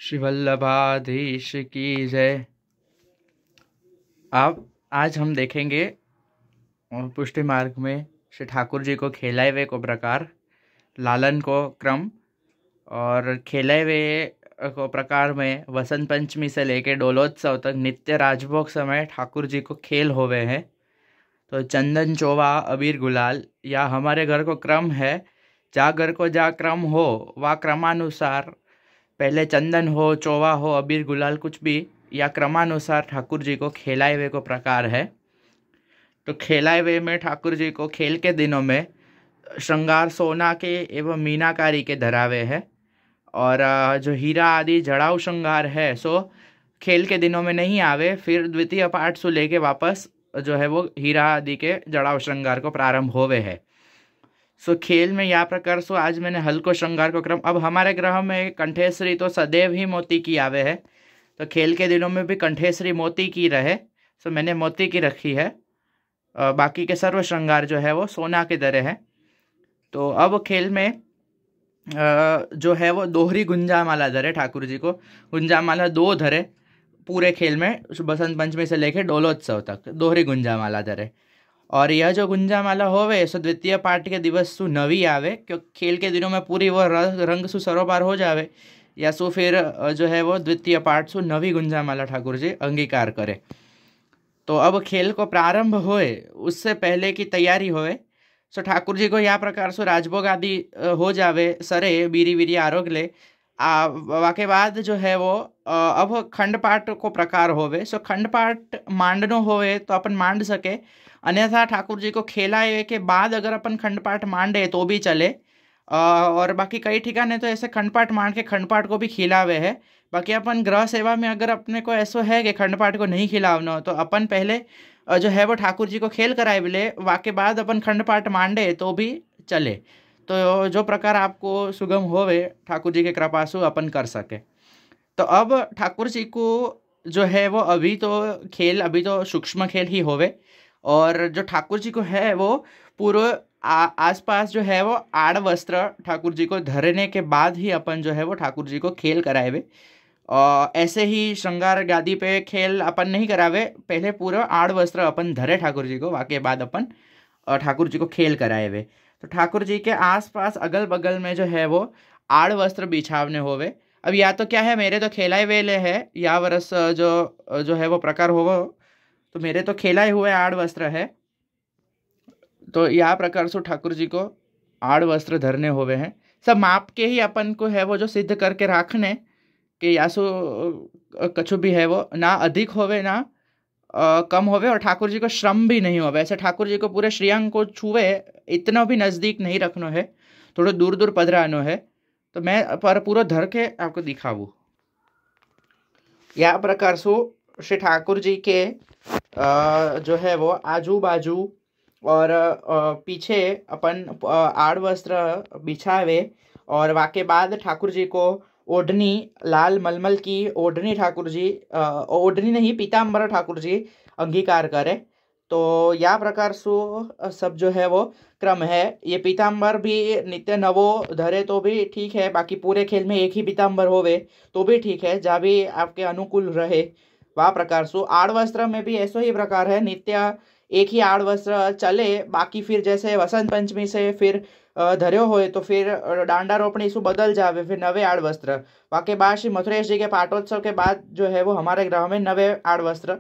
श्री वल्लभाधीश की जय। अब आज हम देखेंगे पुष्टि मार्ग में श्री ठाकुर जी को खेलाए हुए को प्रकार, लालन को क्रम और खेलाए हुए को प्रकार में वसंत पंचमी से लेकर डोलोत्सव तक नित्य राजभोग समय ठाकुर जी को खेल होवे हैं। तो चंदन चोवा अबीर गुलाल या हमारे घर को क्रम है, जा घर को जा क्रम हो वा क्रमानुसार पहले चंदन हो, चोवा हो, अबीर गुलाल कुछ भी या क्रमानुसार ठाकुर जी को खेलाए हुए को प्रकार है। तो खेलाए हुए में ठाकुर जी को खेल के दिनों में श्रृंगार सोना के एवं मीनाकारी के धरावे है और जो हीरा आदि जड़ाऊ श्रृंगार है सो खेल के दिनों में नहीं आवे, फिर द्वितीय पाठ से लेके वापस जो है वो हीरा आदि के जड़ाऊ श्रृंगार को प्रारंभ होवे है। सो खेल में या प्रकार सो आज मैंने हल्को श्रृंगार को क्रम। अब हमारे ग्रह में कंठेश्वरी तो सदैव ही मोती की आवे है, तो खेल के दिनों में भी कंठेश्वरी मोती की रहे, सो मैंने मोती की रखी है। बाकी के सर्व श्रृंगार जो है वो सोना के तरह है। तो अब खेल में जो है वो दोहरी गुंजामाला धरे ठाकुर जी को, गुंजामाला 2 धरे पूरे खेल में, बसंत पंचमी से लेकर डोलोत्सव तक दोहरी गुंजामाला धरे। और यह जो गुंजामाला होवे सो द्वितीय पाठ के दिवस सु नवी आवे, क्योंकि खेल के दिनों में पूरी वो रंग सु सरोबार हो जावे, या सो फिर जो है वो द्वितीय पाठ सु नवी गुंजामाला ठाकुर जी अंगीकार करे। तो अब खेल को प्रारंभ होए उससे पहले की तैयारी होए, सो ठाकुर जी को या प्रकार से राजभोग आदि हो जावे, सरे बीरी बीरी आरोग ले वाके बाद जो है वो अब खंड पाठ को प्रकार होवे। सो खंड पाठ मांडनो होवे तो अपन मांड सके, अन्यथा ठाकुर जी को खेलाए के बाद अगर अपन खंड पाठ मांडे तो भी चले। और बाकी कई ठिकाने तो ऐसे खंड पाठ मांड के खंड पाठ को भी खिलावे है। बाकी अपन ग्रह सेवा में अगर अपने को ऐसा है कि खंड पाठ को नहीं खिलावना हो तो अपन पहले जो है वो ठाकुर जी को खेल कराए बिले, वाके बाद अपन खंड पाठ मांडे तो भी चले। तो जो प्रकार आपको सुगम होवे ठाकुर जी के कृपा से अपन कर सके। तो अब ठाकुर जी को जो है वो अभी तो सूक्ष्म खेल ही होवे, और जो ठाकुर जी को है वो पूर्व आसपास जो है वो आड़ वस्त्र ठाकुर जी को धरने के बाद ही अपन जो है वो ठाकुर जी को खेल करावे। ऐसे ही श्रृंगार गादी पे खेल अपन नहीं करावे, पहले पूरा आड़ वस्त्र अपन धरे ठाकुर जी को, वाके बाद अपन ठाकुर जी को खेल करावे। तो ठाकुर जी के आसपास अगल बगल में जो है वो आड़ वस्त्र बिछावने होवे। अब या तो क्या है, मेरे तो खेलाए वेले है या वर्ष जो है वो प्रकार होवो, तो मेरे तो खेलाए हुए आड़ वस्त्र है, तो यह प्रकार से ठाकुर जी को आड़ वस्त्र धरने होवे हैं। सब माप के ही अपन को है वो जो सिद्ध करके रखने कि या सो कछु भी है वो ना अधिक होवे ना कम होवे, और ठाकुर जी को श्रम भी नहीं होवे। ऐसे ठाकुर जी को पूरे श्रीअंग को छुए इतना भी नज़दीक नहीं रखना है, थोड़ा दूर दूर पधरानो है। तो मैं पर पूरा धर के आपको दिखाऊँ। यह प्रकार से श्री ठाकुर जी के जो है वो आजू बाजू और पीछे अपन आड़ वस्त्र बिछावे, और वाके बाद ठाकुर जी को ओढ़नी, लाल मलमल की ओढ़नी ठाकुर जी, ओढ़नी नहीं पीताम्बर ठाकुर जी अंगीकार करे। तो या प्रकार से सब जो है वो क्रम है। ये पीताम्बर भी नित्य नवो धरे तो भी ठीक है, बाकी पूरे खेल में एक ही पीताम्बर होवे तो भी ठीक है, जहाँ भी आपके अनुकूल रहे वह प्रकार से। आड़ वस्त्र में भी ऐसा ही प्रकार है, नित्य एक ही आड़ वस्त्र चले, बाकी फिर जैसे वसंत पंचमी से फिर धर्यो होए तो फिर डांडा रोपणी सु बदल जावे, फिर नवे आड़ वस्त्र। वाके बाद श्री मथुरेश जी के पाटोत्सव के बाद जो है वो हमारे ग्रह में नवे आड़ वस्त्र।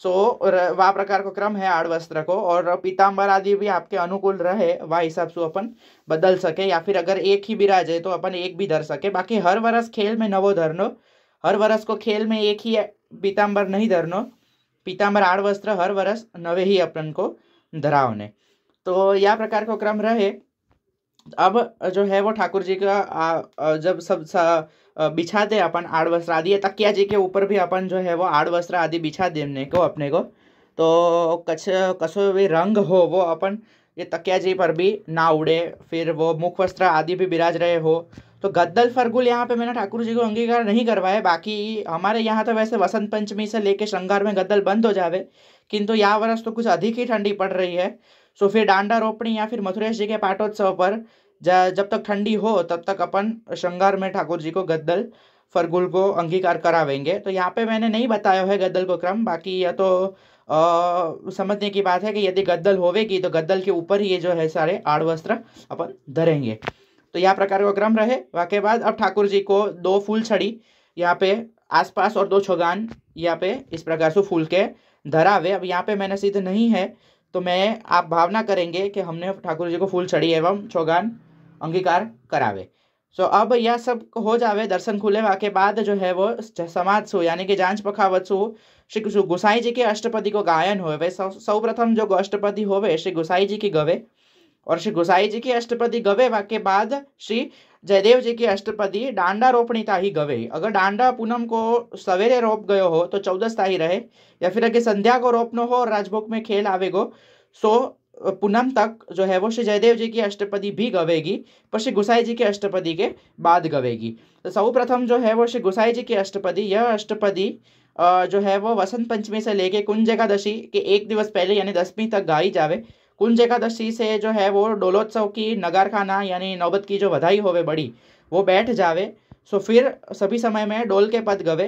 सो वह प्रकार को क्रम है आड़ वस्त्र को, और पीताम्बर आदि भी आपके अनुकूल रहे वह हिसाब से अपन बदल सके, या फिर अगर एक ही बिराजे तो अपन एक भी धर सके। बाकी हर वर्ष खेल में नवो धरनो, हर वर्ष को खेल में एक ही पीताम्बर नहीं धरनो, पीताम्बर आड़ वस्त्र हर वर्ष नवे ही अपन को धरावने। तो यह प्रकार को क्रम रहे। अब जो है वो ठाकुर जी का जब सब बिछा दे अपन आड़ वस्त्र आदि, तकिया जी के ऊपर भी अपन जो है वो आड़ वस्त्र आदि बिछा देने को अपने को, तो कसो भी रंग हो वो अपन ये तकिया जी पर भी ना उड़े, फिर वो मुख वस्त्र आदि भी बिराज रहे हो। तो गद्दल फरगुल यहाँ पे मैंने ठाकुर जी को अंगीकार नहीं करवाए। बाकी हमारे यहाँ तो वैसे वसंत पंचमी से लेके श्रृंगार में गद्दल बंद हो जावे, किंतु यह वर्ष तो कुछ अधिक ही ठंडी पड़ रही है। सो फिर डांडा रोपणी या फिर मथुरेश जी के पाटोत्सव पर जब तक ठंडी हो तब तक अपन श्रृंगार में ठाकुर जी को गद्दल फरगुल को अंगीकार करावेंगे। तो यहाँ पे मैंने नहीं बताया है गद्दल को क्रम, बाकी यह तो समझने की बात है कि यदि गद्दल होवेगी तो गद्दल के ऊपर ही ये जो है सारे आड़ वस्त्र अपन धरेंगे। तो यह प्रकार का क्रम रहे। वाके बाद अब ठाकुर जी को 2 फूल छड़ी यहाँ पे आसपास और 2 छोगान यहाँ पे इस प्रकार से फूल के धरावे। अब यहाँ पे मैंने सिद्ध नहीं है, तो मैं आप भावना करेंगे कि हमने ठाकुर जी को फूल छड़ी एवं छोगान अंगीकार करावे। सो अब यह सब हो जावे, दर्शन खुले वाके बाद जो है वो समाज सु यानी कि जांच पखावत सु श्री गुसाई जी के अष्टपदी को गायन होवे। सौ प्रथम जो अष्टपदी होवे श्री गुसाई जी की गवे, और श्री गुसाई जी की अष्टपदी गवे वाके बाद श्री जयदेव जी की अष्टपदी डांडा रोपणी ताही गवे। अगर डांडा पूनम को सवेरे रोप गयो हो तो 14 ताही रहे, या फिर अगर संध्या को रोपनो हो और राजभोग में खेल आवेगो सो पूनम तक जो है वो श्री जयदेव जी की अष्टपदी भी गवेगी, पर श्री गुसाई जी की अष्टपदी के बाद गवेगी। तो सर्वप्रथम जो है वो श्री गुसाई जी की अष्टपदी, यह अष्टपदी जो है वो वसंत पंचमी से लेके कुंज एकादशी के 1 दिवस पहले यानी 10वीं तक गाई जावे। कुंज एकादशी से जो है वो डोलोत्सव की नगार खाना यानी नौबत की जो बधाई होवे बड़ी वो बैठ जावे। सो फिर सभी समय में डोल के पद गवे।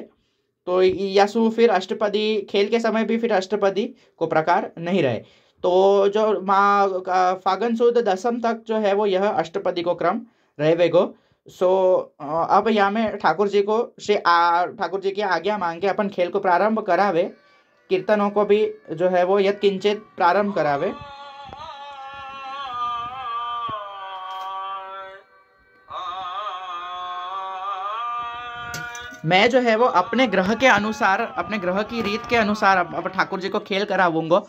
तो यासु फिर अष्टपदी खेल के समय भी फिर अष्टपदी को प्रकार नहीं रहे। तो जो माँ फागुन सुद दसम तक जो है वो यह अष्टपदी को क्रम रहेगो। सो अब यहाँ में ठाकुर जी को ठाकुर जी की आज्ञा मांग के अपन खेल को प्रारंभ करावे। कीर्तनों को भी जो है वो यद किंचित प्रारंभ करावे। मैं जो है वो अपने ग्रह के अनुसार, अपने ग्रह की रीत के अनुसार अब ठाकुर जी को खेल कराऊंगा।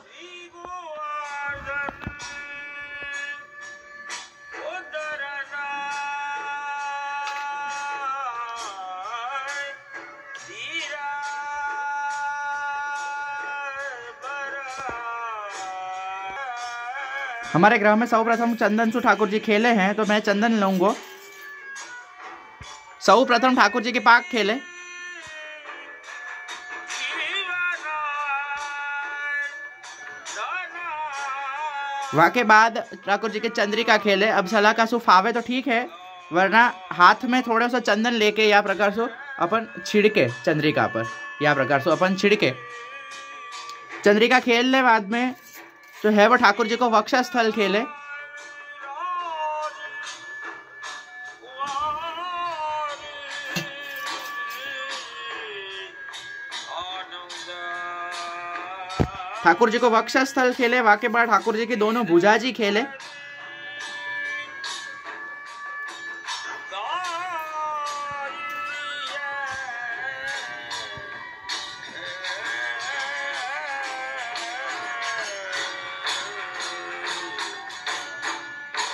हमारे ग्रह में सर्वप्रथम चंदन सु ठाकुर जी खेले हैं, तो मैं चंदन लूंगा। सर्वप्रथम ठाकुर जी के पाक खेले, वाके बाद ठाकुर जी के चंद्रिका खेले। अब सलाह का सु फावे तो ठीक है, वरना हाथ में थोड़ा सा चंदन लेके या प्रकार से अपन छिड़के चंद्रिका पर, या प्रकार से अपन छिड़के चंद्रिका खेल ले। बाद में जो है वो ठाकुर जी को वक्षस्थल खेले। ठाकुर जी को वक्षस्थल खेले, वाके बाद ठाकुर जी की दोनों भुजा जी खेले।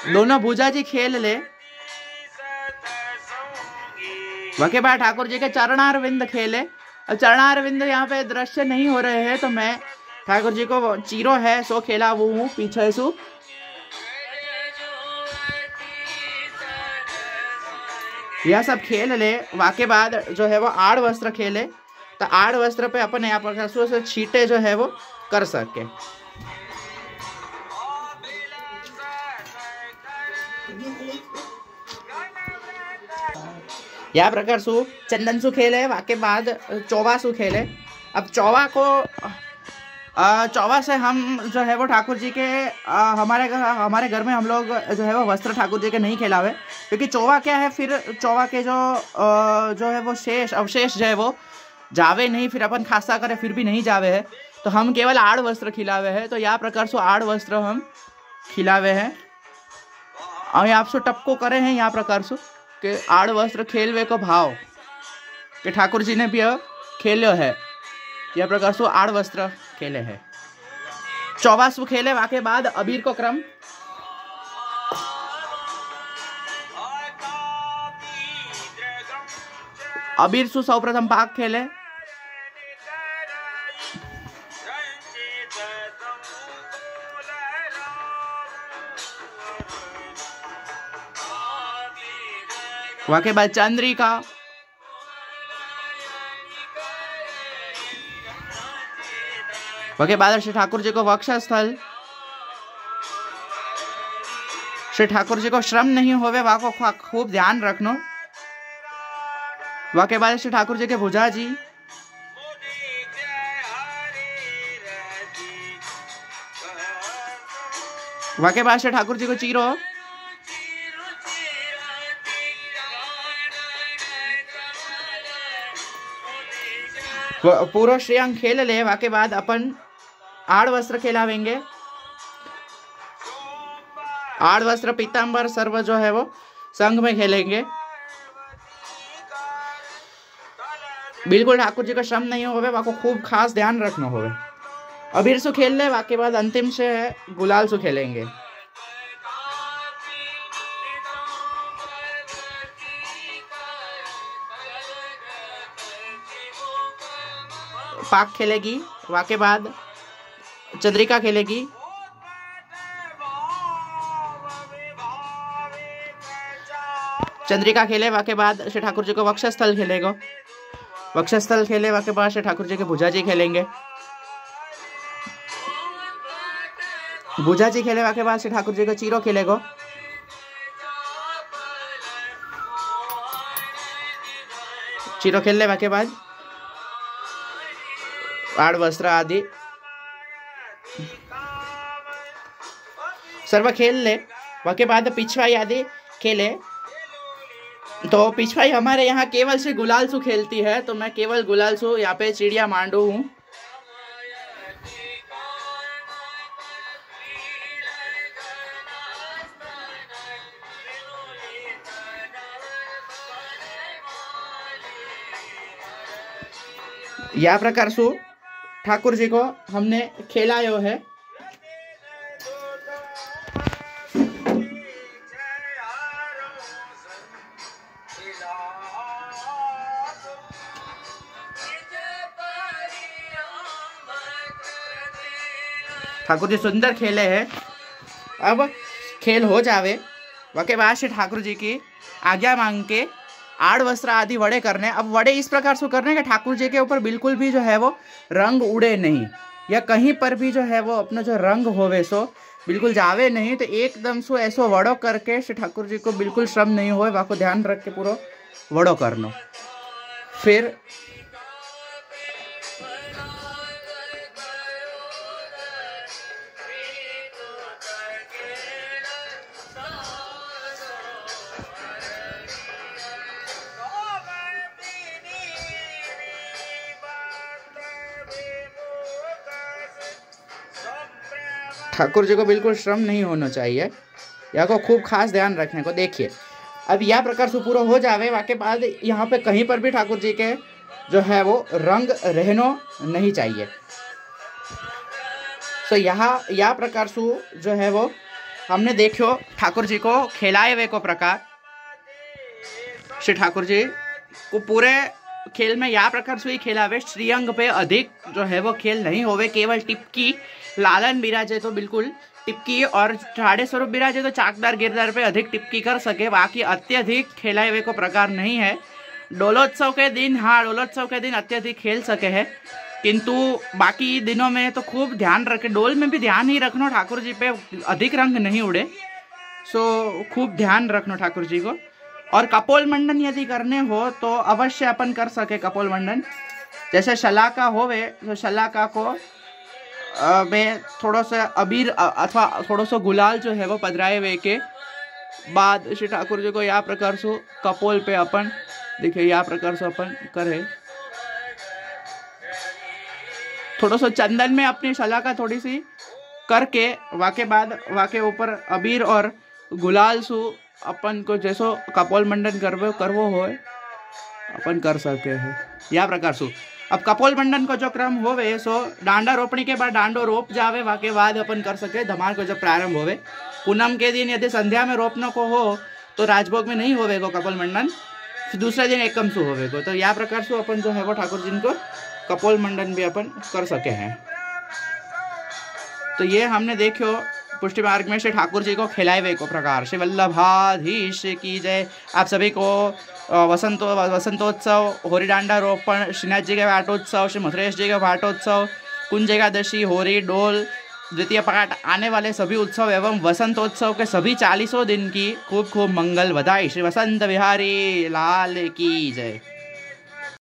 दोनों भुजा जी खेल ले, वाके बाद ठाकुर जी के चरणारविंद खेले। अब चरणारविंद यहाँ पे दृश्य नहीं हो रहे हैं, तो मैं ठाकुर जी को चीरो है सो खेला वो हूँ पीछे सु। यह सब खेल ले, वाके बाद जो है वो आड़ वस्त्र खेले। तो आड़ वस्त्र पे अपन यहाँ पर से छीटे जो है वो कर सके। यह प्रकार सु चंदन सु खेले, वाके बाद चौवा सु खेले। अब चौवा से हम जो है वो ठाकुर जी के हमारे घर में हम लोग जो है वो वस्त्र ठाकुर जी के नहीं खेलावे, क्योंकि चौवा क्या है, फिर चौवा के जो है वो अवशेष जो है वो जावे नहीं, फिर अपन खासा करे फिर भी नहीं जावे है। तो हम केवल आड़ वस्त्र खिलावे हैं। तो यह प्रकार से आड़ वस्त्र हम खिलावे हैं और आप सो टपको करे हैं यहाँ प्रकार से कि आड़ वस्त्र खेलवे को भाव कि ठाकुर जी ने भी खेलो है। यह प्रकार से आड़ वस्त्र खेले हैं। चौवासु खेले, वाके बाद अबीर को क्रम। अबीर सु सर्वप्रथम पाक खेले। वाके बाद चंद्रिका। वाके बाद श्री ठाकुर जी को वक्षस्थल। श्री ठाकुर जी को श्रम नहीं होवे वाको खूब ध्यान रखनो। वाके बाद श्री ठाकुर जी के भुजा जी, वाके बाद श्री ठाकुर जी को चीरो, पूरा श्रेयांग खेल ले। वाके बाद अपन आड़ वस्त्र खेलावेंगे। आड़ वस्त्र पीताम्बर सर्व जो है वो संघ में खेलेंगे। बिल्कुल ठाकुर जी का श्रम नहीं होवे, वाको खूब खास ध्यान रखना होवे। अबीर सु खेल ले। वाके बाद अंतिम से है गुलाल सु खेलेंगे। पाक खेलेगी। वाके बाद चंद्रिका खेलेगी। चंद्रिका खेले। वाके बाद श्री ठाकुर जी को वक्षस्थल खेलेगा। वक्षस्थल खेले। वाके बाद श्री ठाकुर जी के भुजा जी खेलेंगे। भुजा जी खेले। वाके बाद श्री ठाकुर जी को चीरो खेलेगा। चीरो खेल ले। वाके बाद आड़ वस्त्र आदि सर्व खेल ले। वाके बाद पिछवाई आदि खेले। तो पिछवाई हमारे यहाँ केवल से गुलाल सु खेलती है, तो मैं केवल गुलाल सु यहाँ पे चिड़िया मांडू हूँ। या प्रकार सु ठाकुर जी को हमने खेलायो है। ठाकुर जी सुंदर खेले हैं। अब खेल हो जावे, वाके बाद श्री ठाकुर जी की आज्ञा मांग के आड़ वस्त्र आदि वड़े करने। अब वड़े इस प्रकार से करने कि ठाकुर जी के ऊपर बिल्कुल भी जो है वो रंग उड़े नहीं, या कहीं पर भी जो है वो अपना जो रंग होवे सो बिल्कुल जावे नहीं। तो एकदम सो ऐसो वड़ो करके श्री ठाकुर जी को बिल्कुल श्रम नहीं होए, वाको ध्यान रख के पूरा वड़ो करनो। फिर ठाकुर जी को बिल्कुल श्रम नहीं होना चाहिए, या को खूब खास ध्यान रखने को। देखिए अब यह प्रकार से पूरा हो जावे, वाके बाद यहाँ पे कहीं पर भी ठाकुर जी के जो है वो रंग रहना नहीं चाहिए। तो यहाँ यह प्रकार से जो है वो हमने देखो ठाकुर जी को खेलाए हुए को प्रकार। श्री ठाकुर जी को पूरे खेल में या प्रकार से ही खेलावे। श्रीअंग पे अधिक जो है वो खेल नहीं होवे, केवल टिपकी लालन बिराजे तो बिल्कुल टिपकी, और ठाड़े स्वरूप बिराजे तो चाकदार गिरदार पे अधिक टिपकी कर सके। बाकी अत्यधिक खेलाए हुए को प्रकार नहीं है। डोलोत्सव के दिन, हाँ डोलोत्सव के दिन अत्यधिक खेल सके है, किंतु बाकी दिनों में तो खूब ध्यान रखे। डोल में भी ध्यान ही रखना ठाकुर जी पे अधिक रंग नहीं उड़े, सो खूब ध्यान रखना ठाकुर जी को। और कपोल मंडन यदि करने हो तो अवश्य अपन कर सके कपोल मंडन। जैसे शलाका होवे तो शलाका को में थोड़ा सा अबीर अथवा थोड़ा सा गुलाल जो है वो पधराए हुए के बाद श्री ठाकुर जी को या प्रकार से कपोल पे अपन देखिए या प्रकार से अपन करे। थोड़ा सा चंदन में अपनी शलाका थोड़ी सी करके वाके बाद वाके ऊपर अबीर और गुलाल सु अपन को जैसो कपोल मंडन करवो हो अपन कर सके है या प्रकार से। अब कपोल मंडन को जो क्रम होवे सो डांडा रोपणी के बाद डांडो रोप जावे, वाके बाद अपन कर सके धमार को जब प्रारंभ होवे। पूनम के दिन यदि संध्या में रोपने को हो तो राजभोग में नहीं होवेगो कपोल मंडन, फिर दूसरे दिन एकम सु होवेगो। तो या प्रकार से अपन जो है वो ठाकुर जी को कपोल मंडन भी अपन कर सके हैं। तो ये हमने देखो पुष्टि मार्ग में श्री ठाकुर जी को खिलाए को प्रकार। श्री वल्लभाधीश की जय। आप सभी को वसंतोत्सव, होरी डांडा रोपण, श्रीनाथ जी के वाटोत्सव, श्री मथुरेश जी के वाटोत्सव, कुंज एकादशी, होरी, डोल, द्वितीय पाठ आने वाले सभी उत्सव एवं वसंतोत्सव के सभी 40 दिन की खूब खूब मंगल बधाई। श्री वसंत विहारी लाल की जय।